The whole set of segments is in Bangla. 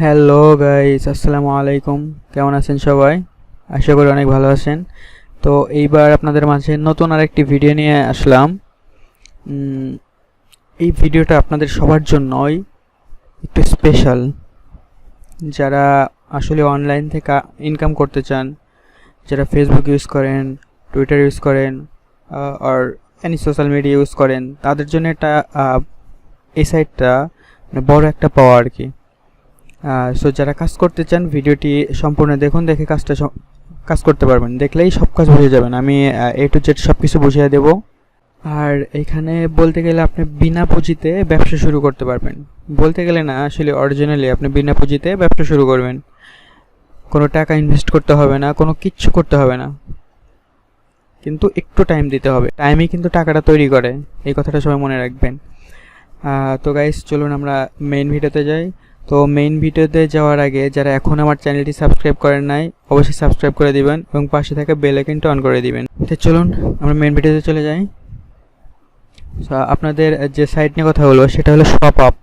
হ্যালো গাইস, আসসালামু আলাইকুম। কেমন আছেন সবাই? আশা করি অনেক ভালো আছেন। তো এইবার আপনাদের মাঝে নতুন আরেকটি ভিডিও নিয়ে আসলাম। এই ভিডিওটা আপনাদের সবার জন্যই একটু স্পেশাল, যারা আসলে অনলাইন থেকে ইনকাম করতে চান, যারা ফেসবুক ইউজ করেন, টুইটার ইউজ করেন, আর এনি সোশ্যাল মিডিয়া ইউজ করেন, তাদের জন্য এটা এই সাইটটা বড় একটা পাওয়া আর কি। সো যারা কাজ করতে চান ভিডিওটি সম্পূর্ণ দেখুন, দেখে কাজ করতে পারবেন, দেখলেই সব কাজ বুঝে যাবেন। আমি A to Z সব কিছু বুঝিয়ে দেব। আর এখানে বলতে গেলে আপনি বিনা পুঁজিতে ব্যবসা শুরু করতে পারবেন। বলতে গেলে না, আসলে অরিজিনালি আপনি বিনা পুঁজিতে ব্যবসা শুরু করবেন। কোনো টাকা ইনভেস্ট করতে হবে না, কোনো কিচ্ছু করতে হবে না, কিন্তু একটু টাইম দিতে হবে। টাইমই কিন্তু টাকাটা তৈরি করে, এই কথাটা সবাই মনে রাখবেন। তো গাইস, চলুন আমরা মেইন ভিডিওতে যাই। তো মেইন ভিডিওতে যাওয়ার আগে যারা এখন আমার চ্যানেলটি সাবস্ক্রাইব করেন নাই, অবশ্যই সাবস্ক্রাইব করে দিবেন এবং পাশে থাকা বেল আইকনটা অন করে দিবেন। তো চলুন আমরা মেইন ভিডিওতে চলে যাই। আপনাদের যে সাইট নিয়ে কথা বলবো সেটা হলো শপআপ।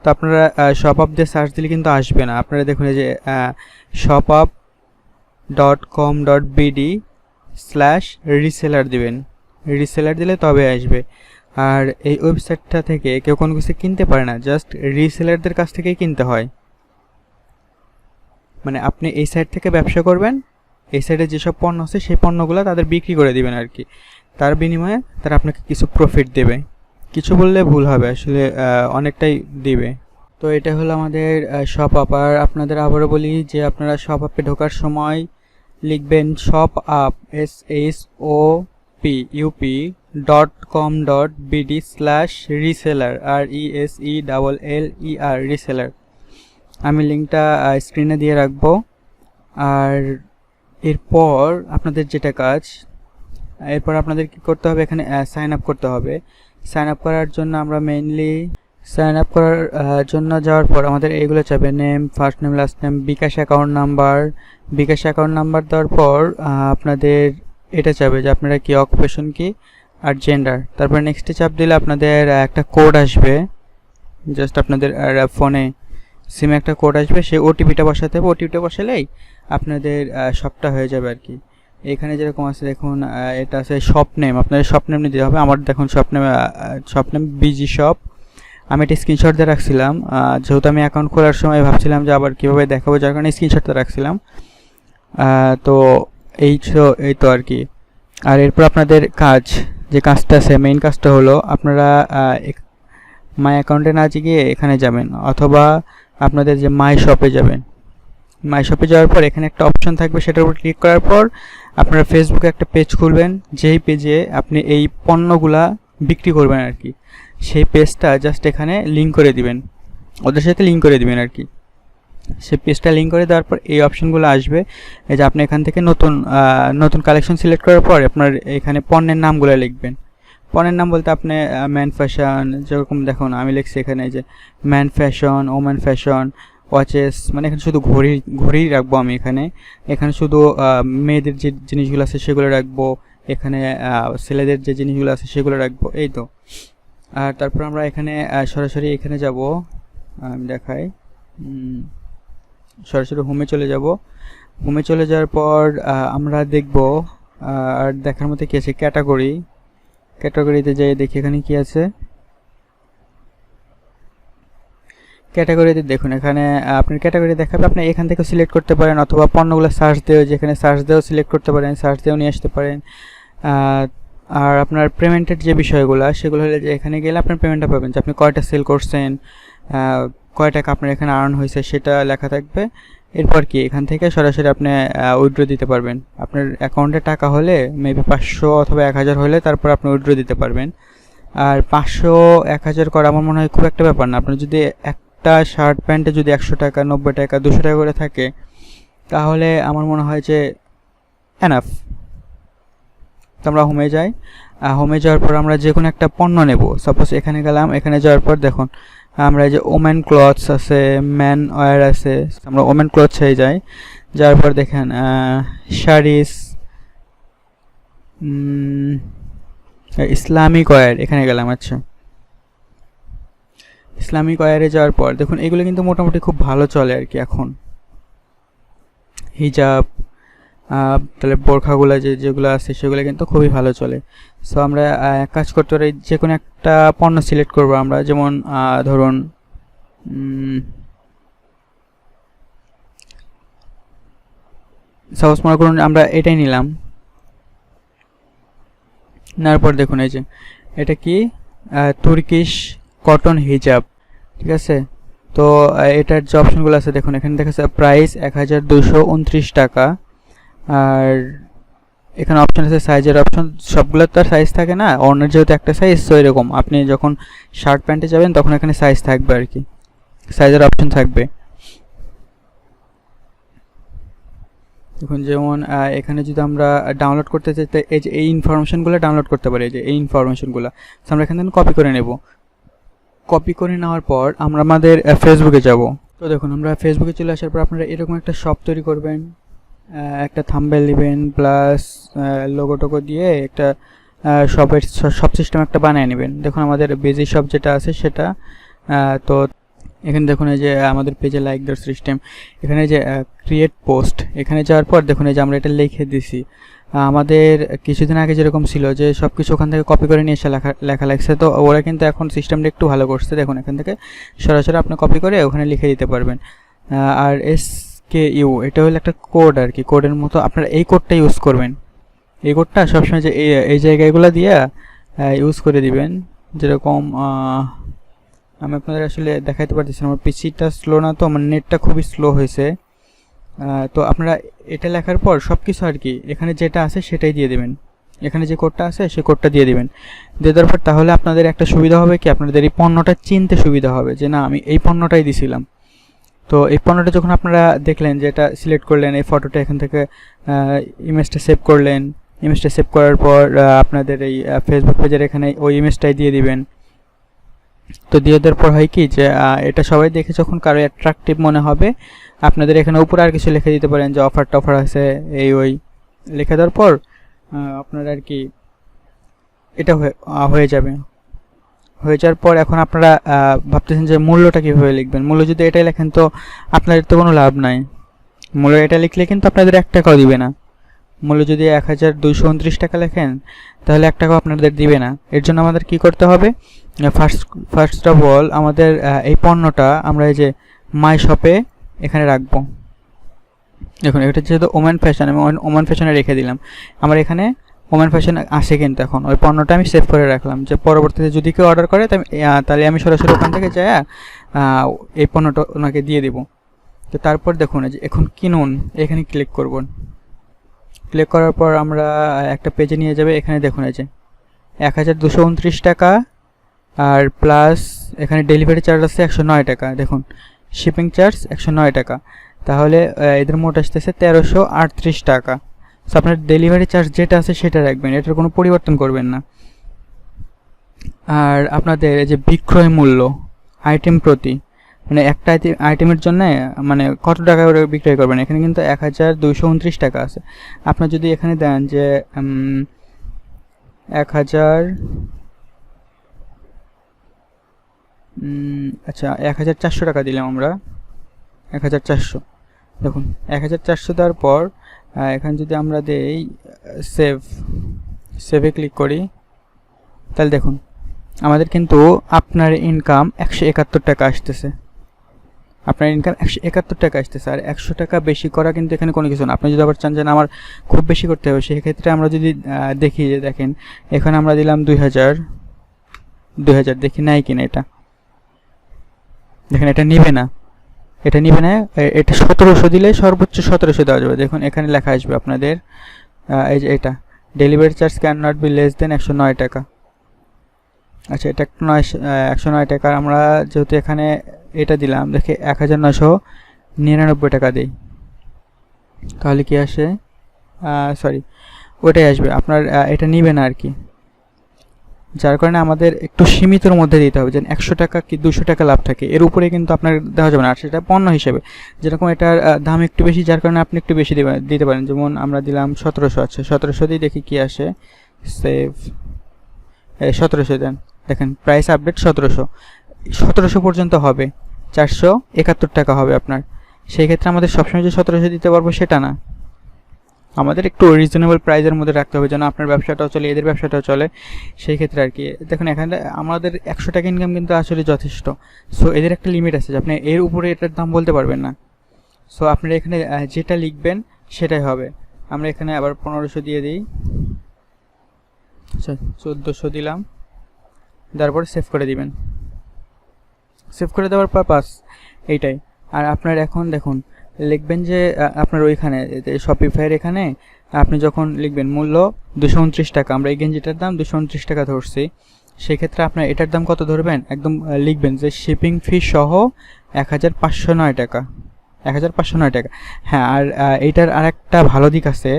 তো আপনারা শপআপ দিয়ে সার্চ দিলে কিন্তু আসবে না। আপনারা দেখুন এই যে shopup.com.bd/reseller দিবেন। রিসেলার দিলে তবে আসবে। আর এই ওয়েবসাইটটা থেকে কেউ কোনো কিছু কিনতে পারে না, জাস্ট রিসেলারদের কাছ থেকেই কিনতে হয়। মানে আপনি এই সাইট থেকে ব্যবসা করবেন, এই সাইটে যেসব পণ্য আছে সেই পণ্যগুলো তাদের বিক্রি করে দিবেন আর কি। তার বিনিময়ে তারা আপনাকে কিছু প্রফিট দেবে। কিছু বললে ভুল হবে, আসলে অনেকটাই দিবে। তো এটা হলো আমাদের শপআপ। আর আপনাদের আবারও বলি যে আপনারা শপআপে ঢোকার সময় লিখবেন shopup shop.com.bd/reseller reseller। আমি লিঙ্কটা স্ক্রিনে দিয়ে রাখবো। আর এরপর আপনাদের যেটা কাজ, এরপর আপনাদের কি করতে হবে, এখানে সাইন আপ করতে হবে। সাইন আপ করার জন্য আমরা মেইনলি সাইন আপ করার জন্য যাওয়ার পর আমাদের এইগুলো চাবে, name, first name, last name, bKash account number দেওয়ার পর আপনাদের এটা চাবে যে আপনারা কি অকুপেশন কি আর জেন্ডার। তারপর নেক্সটে চাপ দিলে আপনাদের একটা কোড আসবে, জাস্ট আপনাদের ফোনে সিমে একটা কোড আসবে, সেই ওটিপিটা বসাতে হবে। ওটিপিটা বসালেই আপনাদের সবটা হয়ে যাবে আর কি। এখানে যেরকম আছে দেখুন, এটা আছে শপ নেম, আপনাদের শপ নেম দিতে হবে। আমার দেখুন শপ নেম বিজি শপ। আমি একটা স্ক্রিনশট দিয়ে রাখছিলাম, যেহেতু আমি অ্যাকাউন্ট খোলার সময় ভাবছিলাম যে আবার কীভাবে দেখাবো, যার কারণে স্ক্রিনশটটা রাখছিলাম। তো এই তো আর কি। আর এরপর আপনাদের যে কাজটা আছে, মেইন কাজটা হলো আপনারা মাই অ্যাকাউন্টে না গিয়ে এখানে যাবেন, অথবা আপনাদের যে মাই শপে যাবেন। মাই শপে যাওয়ার পর এখানে একটা অপশন থাকবে, সেটার উপর ক্লিক করার পর আপনারা ফেসবুকে একটা পেজ খুলবেন, যেই পেজে আপনি এই পণ্যগুলা বিক্রি করবেন আর কি। সেই পেজটা জাস্ট এখানে লিঙ্ক করে দিবেন, ওদের সাথে লিঙ্ক করে দিবেন আর কি। সেই পেজটা লিঙ্ক করে দেওয়ার পর এই অপশনগুলো আসবে। এই যে আপনি এখান থেকে নতুন কালেকশন সিলেক্ট করার পর আপনার এখানে পণ্যের নামগুলো লিখবেন। পণ্যের নাম বলতে আপনি ম্যান ফ্যাশন, যেরকম দেখুন আমি লিখছি এখানে যে man fashion, woman fashion, watches, মানে এখানে শুধু ঘড়ি রাখবো আমি। এখানে শুধু মেয়েদের যে জিনিসগুলো আছে সেগুলো রাখবো, এখানে ছেলেদের যে জিনিসগুলো আছে সেগুলো রাখবো, এই তো। আর তারপর আমরা এখানে সরাসরি এখানে যাব, আমি দেখাই, সরাসরি হোমে চলে যাব। হোমে চলে যাওয়ার পর আমরা দেখব, আর দেখার মধ্যে কী আছে, ক্যাটাগরিতে যাই দেখি এখানে কি আছে। ক্যাটাগরিতে দেখুন, এখানে আপনার ক্যাটাগরি দেখাবে, আপনি এখান থেকে সিলেক্ট করতে পারেন, অথবা পণ্যগুলো সার্চ দিয়েও, যেখানে সার্চ দিয়েও সিলেক্ট করতে পারেন, সার্চ দিয়েও নিয়ে আসতে পারেন। আর আপনার পেমেন্টের যে বিষয়গুলো, সেগুলো হলে যে এখানে গেলে আপনার পেমেন্টটা পাবেন, যে আপনি কয়টা সেল করছেন, কয় টাকা আপনার এখানে আর্ন হয়েছে সেটা লেখা থাকবে। এরপর কি এখান থেকে সরাসরি আপনি উইথড্র দিতে পারবেন। আপনার অ্যাকাউন্টে টাকা হলে মেবি 500 অথবা 1000 হলে তারপর আপনি উইথড্র দিতে পারবেন। আর 500 1000 করা আমার মনে হয় খুব একটা ব্যাপার না। আপনার যদি একটা শার্ট প্যান্টে যদি 100 টাকা, 90 টাকা, 200 টাকা করে থাকে, তাহলে আমার মনে হয় যে এনাফ। তো আমরা হোমে যাই। হোমে যাওয়ার পর আমরা যে কোনো একটা পণ্য নেব। সাপোজ এখানে গেলাম, এখানে যাওয়ার পর দেখুন আমরা এই যে ওমেন ক্লথস আছে, ম্যান ওয়্যার আছে, আমরা ওমেন ক্লথসে যাই। যাওয়ার পর দেখেন শাড়িস, ইসলামিক ওয়্যার, এখানে গেলাম। আচ্ছা, ইসলামিক ওয়্যারে যাওয়ার পর দেখুন এগুলো কিন্তু মোটামুটি খুব ভালো চলে আর কি এখন। হিজাব, তাহলে বোরখাগুলো যেগুলো আছে সেগুলো কিন্তু খুবই ভালো চলে। সো আমরা এক কাজ করতে পারি, যে কোনো একটা পণ্য সিলেক্ট করব আমরা, যেমন ধরুন সাপোজ মনে করুন আমরা এটাই নিলাম, নেওয়ার পর দেখুন এই যে এটা কি তুর্কিশ কটন হিজাব, ঠিক আছে। তো এটার যে অপশনগুলো আছে দেখুন এখানে দেখা যাচ্ছে প্রাইস 1229 টাকা, আর এখানে অপশন আছে সাইজের অপশন, সবগুলোর তো আর সাইজ থাকে না, অন্যের যেহেতু একটা সাইজ, তো এরকম আপনি যখন শার্ট প্যান্টে যাবেন তখন এখানে সাইজ থাকবে আর কি, সাইজের অপশন থাকবে। দেখুন যেমন এখানে যদি আমরা ডাউনলোড করতে চাই, এই যে এই ইনফরমেশনগুলো ডাউনলোড করতে পারি, যে এই ইনফরমেশনগুলো আমরা এখান থেকে কপি করে নেব। কপি করে নেওয়ার পর আমরা আমাদের ফেসবুকে যাব। তো দেখুন আমরা ফেসবুকে চলে আসার পর আপনারা এরকম একটা শপ তৈরি করবেন, একটা থাম্বনেল দিবেন প্লাস লোগো টোগো দিয়ে একটা শপের শপ সিস্টেম একটা বানিয়ে নেবেন। দেখুন আমাদের বেজি শপ যেটা আছে সেটা, তো এখানে দেখুন এই যে আমাদের পেজে লাইক দেওয়ার সিস্টেম, এখানে যে ক্রিয়েট পোস্ট, এখানে যাওয়ার পর দেখুন এই যে আমরা এটা লিখে দিছি। আমাদের কিছুদিন আগে যেরকম ছিল যে সব কিছু ওখান থেকে কপি করে নিয়ে এসে লেখা লাগছে, তো ওরা কিন্তু এখন সিস্টেমটা একটু ভালো করছে। দেখুন এখান থেকে সরাসরি আপনি কপি করে ওখানে লিখে দিতে পারবেন। আর SKU এটা হলো একটা কোড আর কি, কোডের মতো আপনারা এই কোডটা ইউজ করবেন। এই কোডটা সবসময় যে এই জায়গাগুলো দিয়ে ইউজ করে দিবেন। যেরকম আমি আপনাদের আসলে দেখাইতে পারতেছি না, আমার পিসিটা স্লো না, তো আমার নেটটা খুবই স্লো হয়েছে। তো আপনারা এটা লেখার পর সব কিছু আর কি এখানে যেটা আছে সেটাই দিয়ে দেবেন, এখানে যে কোডটা আছে সেই কোডটা দিয়ে দেবেন। দিয়ে দেওয়ার পর তাহলে আপনাদের একটা সুবিধা হবে কি, আপনাদের এই পণ্যটা চিনতে সুবিধা হবে যে না আমি এই পণ্যটাই দিছিলাম। তো এই পণ্যটা যখন আপনারা দেখলেন যে এটা সিলেক্ট করলেন, এই ফটোটা এখান থেকে ইমেজটা সেভ করলেন, ইমেজটা সেভ করার পর আপনাদের এই ফেসবুক পেজের এখানে ওই ইমেজটাই দিয়ে দিবেন। তো দিয়ে দেওয়ার পর হয় কি যে এটা সবাই দেখে যখন কারো অ্যাট্রাকটিভ মনে হবে, আপনাদের এখানে উপরে আর কিছু লিখে দিতে পারেন যে অফার আছে এই ওই, লিখে দেওয়ার পর আপনার আর কি এটা হয়ে যাবে। হয়ে যাওয়ার পর এখন আপনারা ভাবতেছেন যে মূল্যটা কীভাবে লিখবেন। মূল্য যদি এটাই লেখেন তো আপনাদের তো কোনো লাভ নাই, মূল্য এটা লিখলে কিন্তু আপনাদের 1 টাকাও দিবে না। মূল্য যদি 1229 টাকা লেখেন তাহলে 1 টাকাও আপনাদের দিবে না। এর জন্য আমাদের কি করতে হবে, ফার্স্ট অফ অল আমাদের এই পণ্যটা আমরা এই যে মাই শপে এখানে রাখবো। দেখুন এটা যেহেতু ওমেন ফ্যাশন, আমি ওমেন ফ্যাশনে রেখে দিলাম। আমার এখানে ওমেন ফ্যাশন আসে, কিন্তু এখন ওই পণ্যটা আমি সেভ করে রাখলাম, যে পরবর্তীতে যদি কেউ অর্ডার করে তাহলে আমি সরাসরি ওখান থেকে যাই এই পণ্যটা ওনাকে দিয়ে দেব। তো তারপর দেখুন যে এখন কিনুন, এখানে ক্লিক করব। ক্লিক করার পর আমরা একটা পেজে নিয়ে যাবে। এখানে দেখুন এই যে 1229 টাকা, আর প্লাস এখানে ডেলিভারি চার্জ আছে 109 টাকা। দেখুন শিপিং চার্জ 109 টাকা, তাহলে এদের মোট আসতেছে 1338 টাকা। সো আপনার ডেলিভারি চার্জ যেটা আছে সেটা রাখবেন, এটার কোনো পরিবর্তন করবেন না। আর আপনাদের এই যে বিক্রয় মূল্য আইটেম প্রতি, মানে একটা আইটেমের জন্য মানে কত টাকা করে বিক্রয় করবেন, এখানে কিন্তু 1229 টাকা আছে। আপনার যদি এখানে দেন যে 1400 টাকা দিলাম আমরা, 1400। দেখুন 1400 দেওয়ার পর এখানে যদি আমরা দেই সেভে ক্লিক করি, তাহলে দেখুন আমাদের কিন্তু আপনার ইনকাম 171 টাকা আসতেছে। আপনার ইনকাম 171 টাকা আসতেছে, আর 100 টাকা বেশি করা কিন্তু এখানে কোনো কিছু না। আপনি যদি আবার চান যে আমার খুব বেশি করতে হবে, সেক্ষেত্রে আমরা যদি দেখি যে দেখেন এখানে আমরা দিলাম 2000, দেখি নাই কিনা এটা, দেখেন এটা নিবে না, এটা 1700 দিলে সর্বোচ্চ 1700 দেওয়া যাবে। দেখুন এখানে লেখা আসবে আপনাদের এই যে এটা delivery charge can not be less than 109 টাকা। আচ্ছা এটা 109 টাকা, আমরা যেহেতু এখানে এটা দিলাম, দেখে 1999 টাকা দিই, তাহলে কি আসে, সরি ওটাই আসবে। আপনার এটা নিবে না আর কি, যার কারণে আমাদের একটু সীমিতর মধ্যে দিতে হবে, যেন 100 টাকা কি 200 টাকা লাভ থাকে, এর উপরে কিন্তু আপনার দেওয়া যাবে না। আর সেটা পণ্য হিসেবে, যেরকম এটার দাম একটু বেশি, যার কারণে আপনি একটু বেশি দিতে পারেন। যেমন আমরা দিলাম 1700, আছে 1700 দিয়ে দেখি কি আসে, সেভ 1700 দেন, দেখেন প্রাইস আপডেট 1700। 1700 পর্যন্ত হবে, 471 টাকা হবে আপনার। সেই ক্ষেত্রে আমাদের সবসময় যে 1700 দিতে পারবো সেটা না, আমাদের একটু রিজনেবল প্রাইসের মধ্যে রাখতে হবে যেন আপনার ব্যবসাটাও চলে, এদের ব্যবসাটাও চলে। সেই ক্ষেত্রে আর কি দেখুন এখানে আমাদের 100 টাকা ইনকাম কিন্তু আসলে যথেষ্ট। সো এদের একটা লিমিট আছে যে আপনি এর উপরে এটার দাম বলতে পারবেন না। সো আপনারা এখানে যেটা লিখবেন সেটাই হবে। আমরা এখানে আবার 1500 দিয়ে দিই, আচ্ছা 1400 দিলাম, তারপর সেভ করে দিবেন। সেভ করে দেওয়ার পারপাস এইটাই। আর আপনার এখন দেখুন লিখবেন যে আপনার ওইখানে শপিফাইয়ের এখানে আপনি যখন লিখবেন মূল্য 229 টাকা, আমরা এই গেঞ্জিটার দাম 229 টাকা ধরছি, সেক্ষেত্রে আপনার এটার দাম কত ধরবেন, একদম লিখবেন যে শিপিং ফি সহ 1509 টাকা, 1509 টাকা। হ্যাঁ, আর এইটার আরেকটা ভালো দিক আছে,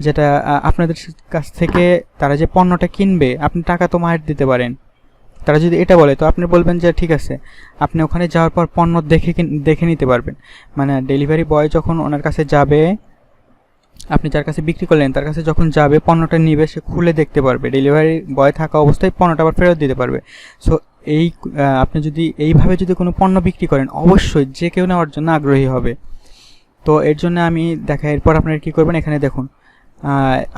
যেটা আপনাদের কাছ থেকে তারা যে পণ্যটা কিনবে আপনি টাকা তো মায়ের দিতে পারেন। তারা যদি এটা বলে তো আপনি বলবেন যে ঠিক আছে, আপনি ওখানে যাওয়ার পর পণ্য দেখে নিতে পারবেন। মানে ডেলিভারি বয় যখন ওনার কাছে যাবে, আপনি যার কাছে বিক্রি করলেন তার কাছে যখন যাবে পণ্যটা নিবে, সে খুলে দেখতে পারবে, ডেলিভারি বয় থাকা অবস্থায় পণ্যটা আবার ফেরত দিতে পারবে। সো এই আপনি যদি এইভাবে যদি কোনো পণ্য বিক্রি করেন অবশ্যই যে কেউ নেওয়ার জন্য আগ্রহী হবে। তো এর জন্য আমি দেখাই, এরপর আপনারা কী করবেন, এখানে দেখুন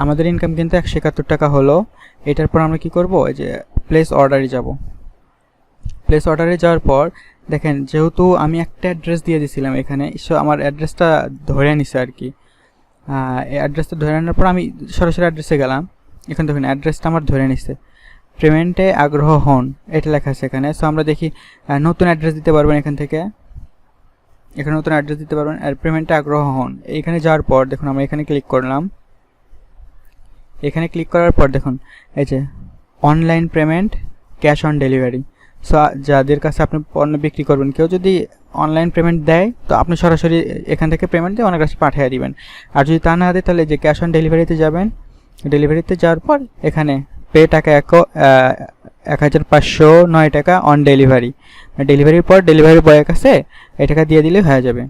আমাদের ইনকাম কিন্তু 171 টাকা হলো। এটার পর আমরা কি করব, এই যে প্লেস অর্ডারে যাব। প্লেস অর্ডারে যাওয়ার পর দেখেন যেহেতু আমি একটা অ্যাড্রেস দিয়ে দিয়েছিলাম এখানে, সো আমার অ্যাড্রেসটা ধরে নিছে আর কি। এই অ্যাড্রেসটা ধরে আনার পর আমি সরাসরি অ্যাড্রেসে গেলাম, এখানে দেখুন অ্যাড্রেসটা আমার ধরে নিছে। পেমেন্টে আগ্রহ হন এটা লেখা আছে এখানে। সো আমরা দেখি নতুন অ্যাড্রেস দিতে পারবেন এখান থেকে, এখানে নতুন অ্যাড্রেস দিতে পারবেন। আর পেমেন্টে আগ্রহ হন এইখানে যাওয়ার পর দেখুন আমরা এখানে ক্লিক করলাম। এখানে ক্লিক করার পর দেখুন এই যে online payment, cash on delivery. So যাদের কাছে আপনি পণ্য বিক্রি করবেন, কেউ যদি অনলাইন পেমেন্ট দেয় তো আপনি সরাসরি এখান থেকে পেমেন্ট দিয়ে ওনার কাছে পাঠিয়ে দিবেন। আর যদি তা না দেয় তাহলে যে ক্যাশ অন ডেলিভারিতে যাবেন, ডেলিভারিতে যাওয়ার পর এখানে পে টাকা 1509 টাকা অন ডেলিভারি, ডেলিভারির পর ডেলিভারি বয়ের কাছে এই টাকা দিয়ে দিলে হয়ে যাবে।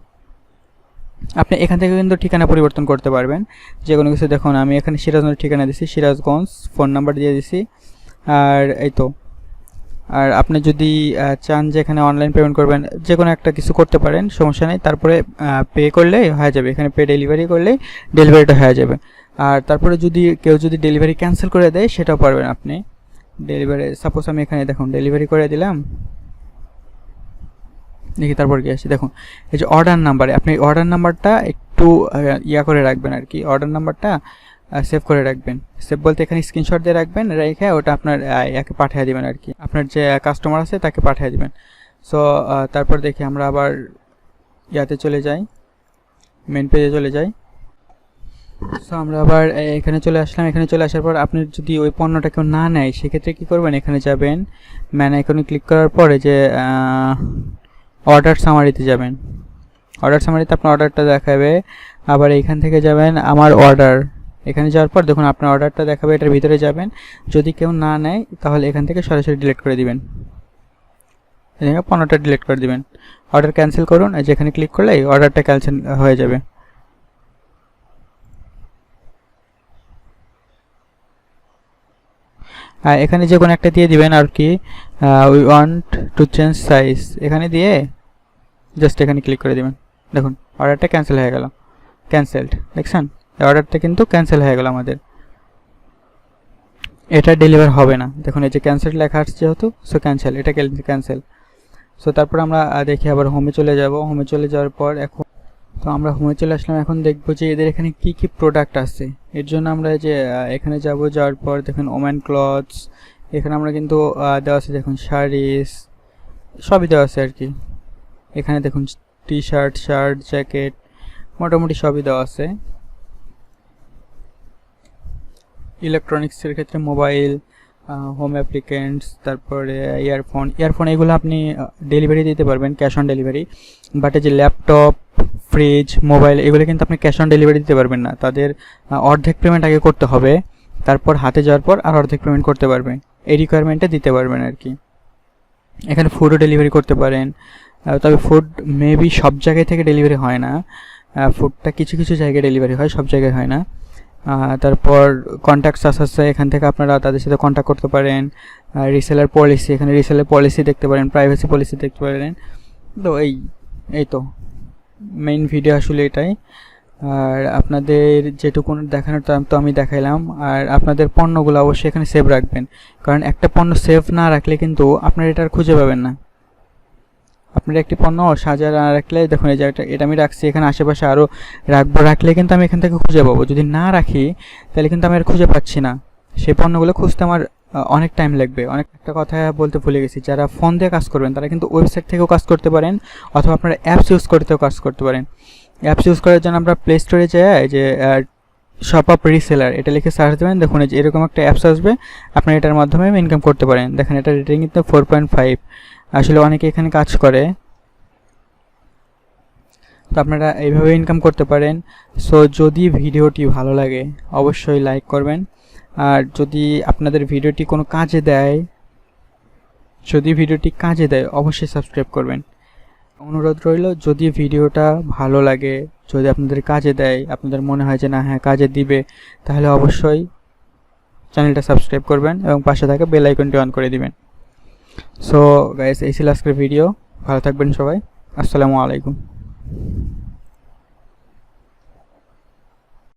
আপনি এখান থেকে কিন্তু ঠিকানা পরিবর্তন করতে পারবেন যে কোনো কিছু। দেখুন আমি এখানে সিরাজগঞ্জের ঠিকানা দিছি, সিরাজগঞ্জ, ফোন নাম্বার দিয়ে দিছি। আর এই তো, আর আপনি যদি চান যে এখানে অনলাইন পেমেন্ট করবেন, যে কোনো একটা কিছু করতে পারেন, সমস্যা নেই। তারপরে পে করলেই হয়ে যাবে, এখানে পে ডেলিভারি করলেই ডেলিভারিটা হয়ে যাবে। আর তারপরে যদি কেউ যদি ডেলিভারি ক্যান্সেল করে দেয় সেটাও পারবেন আপনি। ডেলিভারি সাপোজ আমি এখানে দেখুন ডেলিভারি করে দিলাম, দেখি তারপর কি আসে। দেখুন এই যে অর্ডার নাম্বারে আপনি অর্ডার নাম্বারটা একটু ইয়া করে রাখবেন আর কি, অর্ডার নাম্বারটা সেভ করে রাখবেন। সেভ বলতে এখানে স্ক্রিনশট দিয়ে রাখবেন, রেখে ওটা আপনার ইয়াকে পাঠিয়ে দিবেন আর কি, আপনার যে কাস্টমার আছে তাকে পাঠিয়ে দিবেন। সো তারপর দেখি আমরা আবার ইয়াতে চলে যাই, মেন পেজে চলে যাই। সো আমরা আবার এখানে চলে আসলাম। এখানে চলে আসার পর আপনি যদি ওই পণ্যটা কেউ না নেয় সেক্ষেত্রে কী করবেন, এখানে যাবেন, ম্যান আইকনে ক্লিক করার পরে যে অর্ডার সামারিতে যাবেন। অর্ডার সামারিতে আপনার অর্ডারটা দেখাবে। আবার এইখান থেকে যাবেন আমার অর্ডার, এখানে যাওয়ার পর দেখুন আপনার অর্ডারটা দেখাবে, এটার ভিতরে যাবেন। যদি কেউ না নেয় তাহলে এখান থেকে সরাসরি ডিলিট করে দিবেন, এখানে পণ্যটা ডিলিট করে দিবেন। অর্ডার ক্যান্সেল করুন, যেখানে ক্লিক করলে অর্ডারটা ক্যান্সেল হয়ে যাবে। এখানে যে কোনো একটা দিয়ে দিবেন আর কি, we want to change size, এখানে দিয়ে জাস্ট এখানে ক্লিক করে দিবেন। দেখুন অর্ডারটা ক্যান্সেল হয়ে গেল, ক্যান্সেলড, দেখছেন অর্ডারটা কিন্তু ক্যান্সেল হয়ে গেল আমাদের, এটা ডেলিভার হবে না। দেখুন এই যে ক্যান্সেল লেখা আসছে যেহেতু, সো ক্যান্সেল, এটা ক্যান্সেল। সো তারপর আমরা দেখি আবার হোমে চলে যাব। হোমে চলে যাওয়ার পর এখন তো আমরা হোমে চলে আসলাম। এখন দেখবো যে এদের এখানে কি কি প্রোডাক্ট আছে। এর জন্য আমরা যে এখানে যাব, যাওয়ার পর দেখুন ওমেন ক্লথস, এখানে আমরা কিন্তু দেওয়া আছে দেখুন শাড়িস, সবই দেওয়া আছে আর কি। এখানে দেখুন টি শার্ট, শার্ট, জ্যাকেট, মোটামুটি সবই দেওয়া আছে। ইলেকট্রনিক্সের ক্ষেত্রে মোবাইল, হোম অ্যাপ্লিকেন্টস, তারপরে ইয়ারফোন এগুলো আপনি ডেলিভারি দিতে পারবেন, ক্যাশ অন ডেলিভারি। বাট এই যে ল্যাপটপ, ফ্রিজ, মোবাইল এগুলো কিন্তু আপনি ক্যাশ অন ডেলিভারি দিতে পারবেন না, তাদের অর্ধেক পেমেন্ট আগে করতে হবে, তারপর হাতে যাওয়ার পর আর অর্ধেক পেমেন্ট করতে পারবে, এই রিকোয়ারমেন্টে দিতে পারবেন আর কি। এখানে ফুডও ডেলিভারি করতে পারেন, তবে ফুড মেবি সব জায়গায় থেকে ডেলিভারি হয় না, ফুডটা কিছু কিছু জায়গায় ডেলিভারি হয়, সব জায়গায় হয় না। তারপর কন্ট্যাক্টস আছে, এখান থেকে আপনারা তাদের সাথে কন্ট্যাক্ট করতে পারেন। রিসেলার পলিসি, এখানে রিসেলার পলিসি দেখতে পারেন, প্রাইভেসি পলিসি দেখতে পারেন। তো এই তো মেইন ভিডিও আসলে এটাই। আর আপনাদের যেটুকু দেখানোর তো আমি দেখাইলাম। আর আপনাদের পণ্যগুলো অবশ্যই এখানে সেভ রাখবেন, কারণ একটা পণ্য সেভ না রাখলে কিন্তু আপনারা এটা আর খুঁজে পাবেন না। আপনার একটি পণ্য সাজা না রাখলে, দেখুন এই যে এটা আমি রাখছি, এখানে আশেপাশে আরও রাখলে কিন্তু আমি এখান থেকে খুঁজে পাবো। যদি না রাখি তাহলে কিন্তু আমি আর খুঁজে পাচ্ছি না, সেই পণ্যগুলো খুঁজতে আমার অনেক টাইম লাগবে। একটা কথা বলতে ভুলে গেছি, যারা ফোন দিয়ে কাজ করবেন তারা কিন্তু ওয়েবসাইট থেকেও কাজ করতে পারেন, অথবা আপনারা অ্যাপস ইউজ করতেও কাজ করতে পারেন। অ্যাপস ইউজ করার জন্য আমরা প্লে স্টোরে যাই, যে শপআপ রিসেলার এটা লিখে সার্চ দেবেন, দেখুন যে এরকম একটা অ্যাপস আসবে, আপনারা এটার মাধ্যমে ইনকাম করতে পারেন। দেখেন এটা রেটিং কিন্তু 4.5, আসলে অনেকে এখানে কাজ করে। তো আপনারা এইভাবে ইনকাম করতে পারেন। সো যদি ভিডিওটি ভালো লাগে অবশ্যই লাইক করবেন, আর যদি আপনাদের ভিডিওটি কোনো কাজে দেয়, অবশ্যই সাবস্ক্রাইব করবেন। অনুরোধ রইল, যদি ভিডিওটা ভালো লাগে, যদি আপনাদের কাজে দেয়, আপনাদের মনে হয় যে না হ্যাঁ কাজে দিবে, তাহলে অবশ্যই চ্যানেলটা সাবস্ক্রাইব করবেন এবং পাশে থাকা বেল আইকনটি অন করে দিবেন। সো গাইস, এই ছিল আজকের ভিডিও। ভালো থাকবেন সবাই। আসসালামু আলাইকুম।